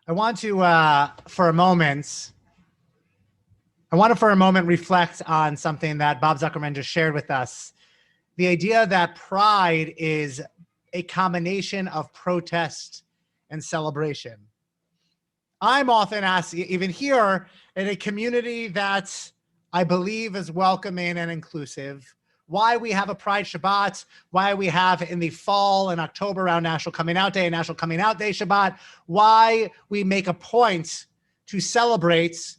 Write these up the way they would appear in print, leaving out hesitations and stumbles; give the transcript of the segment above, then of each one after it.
I want to, for a moment, reflect on something that Bob Zuckerman just shared with us. The idea that pride is a combination of protest and celebration. I'm often asked, even here in a community that I believe is welcoming and inclusive, why we have a Pride Shabbat, why we have in the fall and October around National Coming Out Day and National Coming Out Day Shabbat, why we make a point to celebrate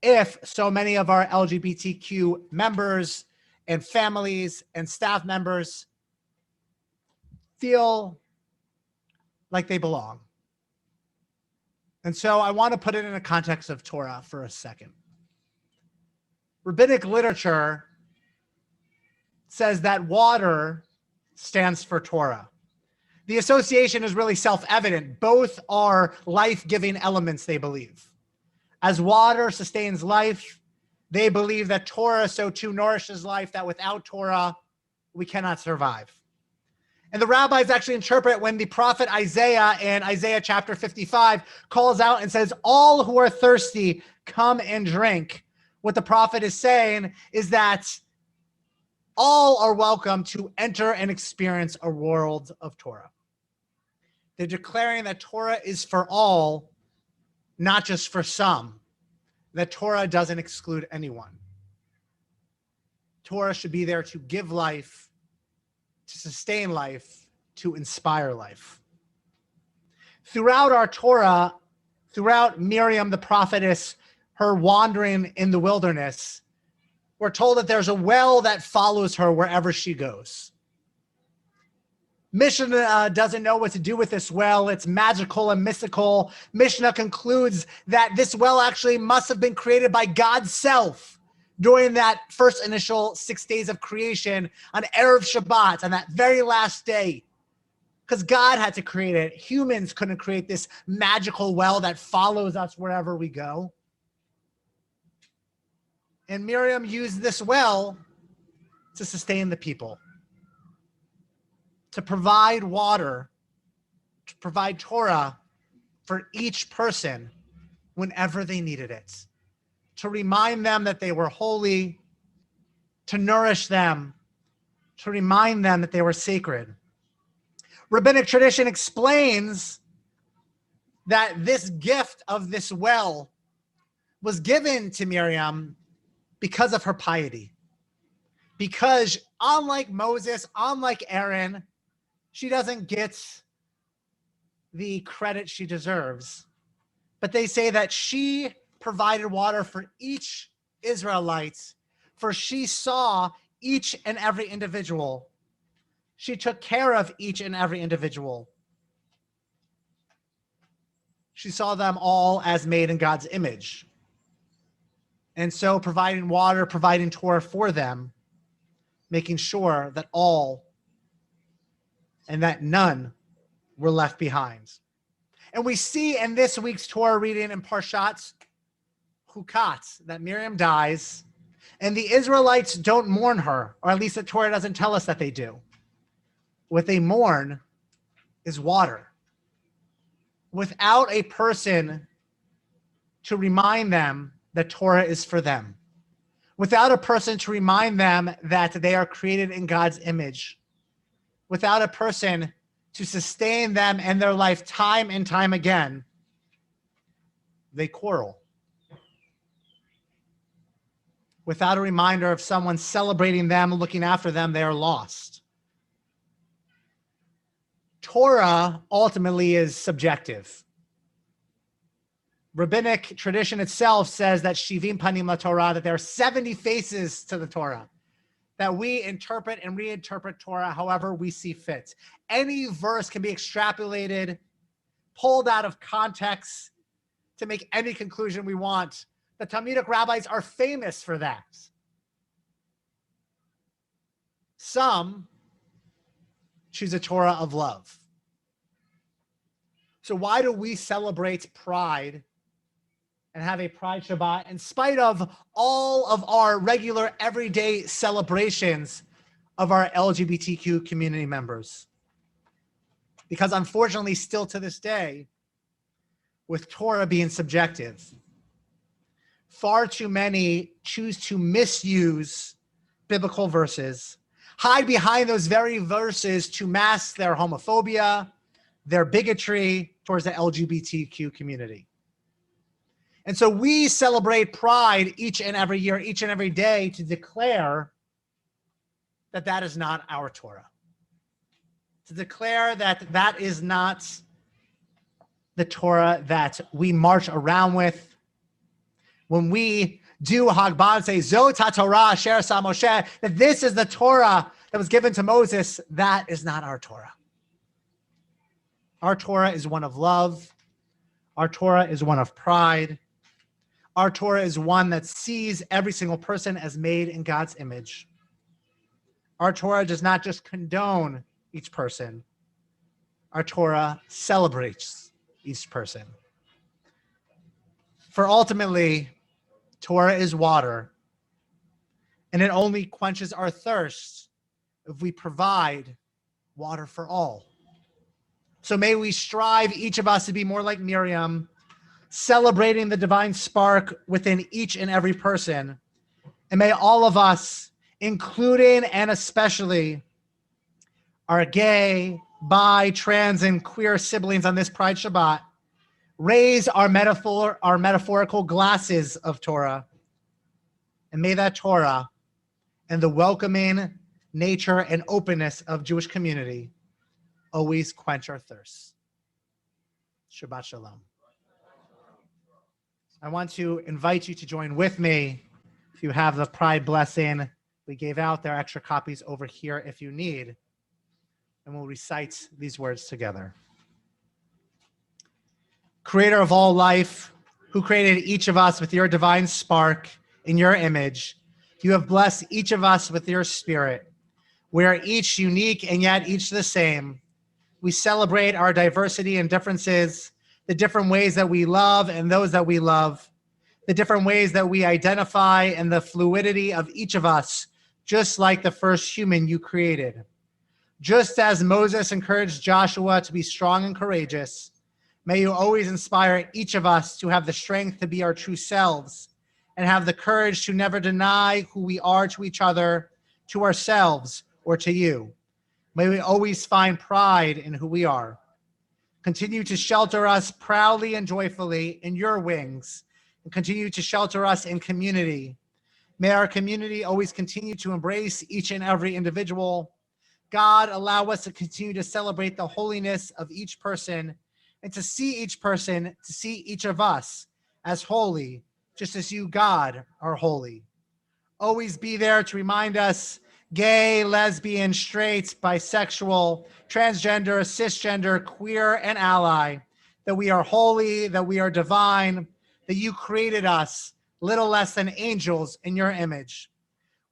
if so many of our LGBTQ members and families and staff members feel like they belong. And so I want to put it in a context of Torah for a second. Rabbinic literature says that water stands for Torah. The association is really self-evident. Both are life-giving elements, they believe. As water sustains life, they believe that Torah so too nourishes life, that without Torah, we cannot survive. And the rabbis actually interpret when the prophet Isaiah in Isaiah chapter 55 calls out and says, all who are thirsty, come and drink. What the prophet is saying is that all are welcome to enter and experience a world of Torah. They're declaring that Torah is for all, not just for some, that Torah doesn't exclude anyone. Torah should be there to give life, to sustain life, to inspire life. Throughout our Torah, throughout Miriam the prophetess, her wandering in the wilderness, we're told that there's a well that follows her wherever she goes. Mishnah doesn't know what to do with this well. It's magical and mystical. Mishnah concludes that this well actually must have been created by God's self during that first initial 6 days of creation on Erev Shabbat, on that very last day. Because God had to create it. Humans couldn't create this magical well that follows us wherever we go. And Miriam used this well to sustain the people, to provide water, to provide Torah for each person whenever they needed it, to remind them that they were holy, to nourish them, to remind them that they were sacred. Rabbinic tradition explains that this gift of this well was given to Miriam because of her piety. Because unlike Moses, unlike Aaron, she doesn't get the credit she deserves. But they say that she provided water for each Israelite, for she saw each and every individual. She took care of each and every individual. She saw them all as made in God's image. And so providing water, providing Torah for them, making sure that all and that none were left behind. And we see in this week's Torah reading in Parashat Hukkat that Miriam dies and the Israelites don't mourn her, or at least the Torah doesn't tell us that they do. What they mourn is water. Without a person to remind them that Torah is for them. Without a person to remind them that they are created in God's image. Without a person to sustain them in their life time and time again, they quarrel. Without a reminder of someone celebrating them, looking after them, they are lost. Torah ultimately is subjective. Rabbinic tradition itself says that Shivim Panim LaTorah, that there are 70 faces to the Torah, that we interpret and reinterpret Torah however we see fit. Any verse can be extrapolated, pulled out of context to make any conclusion we want. The Talmudic rabbis are famous for that. Some choose a Torah of love. So why do we celebrate Pride and have a Pride Shabbat in spite of all of our regular everyday celebrations of our LGBTQ community members? Because unfortunately, still to this day, with Torah being subjective. Far too many choose to misuse biblical verses, hide behind those very verses to mask their homophobia, their bigotry towards the LGBTQ community. And so we celebrate Pride each and every year, each and every day, to declare that that is not our Torah. To declare that that is not the Torah that we march around with. When we do Hagbah and say, Zot HaTorah Asher Asa Moshe, that this is the Torah that was given to Moses, that is not our Torah. Our Torah is one of love. Our Torah is one of pride. Our Torah is one that sees every single person as made in God's image. Our Torah does not just condone each person. Our Torah celebrates each person. For ultimately, Torah is water, and it only quenches our thirst if we provide water for all. So may we strive, each of us, to be more like Miriam, celebrating the divine spark within each and every person. And may all of us, including and especially our gay, bi, trans, and queer siblings on this Pride Shabbat, raise our metaphorical glasses of Torah. And may that Torah and the welcoming nature and openness of Jewish community always quench our thirst. Shabbat Shalom. I want to invite you to join with me. If you have the Pride blessing, we gave out. There are extra copies over here if you need. And we'll recite these words together. Creator of all life, who created each of us with your divine spark in your image, you have blessed each of us with your spirit. We are each unique and yet each the same. We celebrate our diversity and differences, the different ways that we love and those that we love, the different ways that we identify, and the fluidity of each of us, just like the first human you created. Just as Moses encouraged Joshua to be strong and courageous, may you always inspire each of us to have the strength to be our true selves and have the courage to never deny who we are to each other, to ourselves, or to you. May we always find pride in who we are. Continue to shelter us proudly and joyfully in your wings, and continue to shelter us in community. May our community always continue to embrace each and every individual. God, allow us to continue to celebrate the holiness of each person and to see each person, to see each of us as holy, just as you, God, are holy. Always be there to remind us, gay, lesbian, straight, bisexual, transgender, cisgender, queer, and ally, that we are holy, that we are divine, that you created us little less than angels in your image.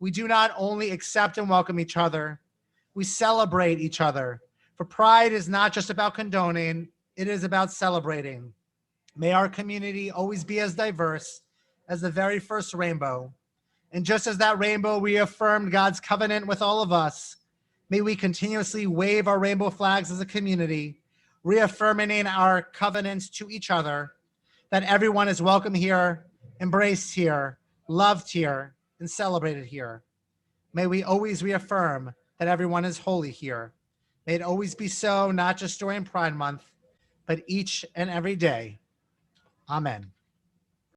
We do not only accept and welcome each other, we celebrate each other. For pride is not just about condoning, it is about celebrating. May our community always be as diverse as the very first rainbow. And just as that rainbow reaffirmed God's covenant with all of us, may we continuously wave our rainbow flags as a community, reaffirming our covenants to each other, that everyone is welcome here, embraced here, loved here, and celebrated here. May we always reaffirm that everyone is holy here. May it always be so, not just during Pride Month, but each and every day. Amen.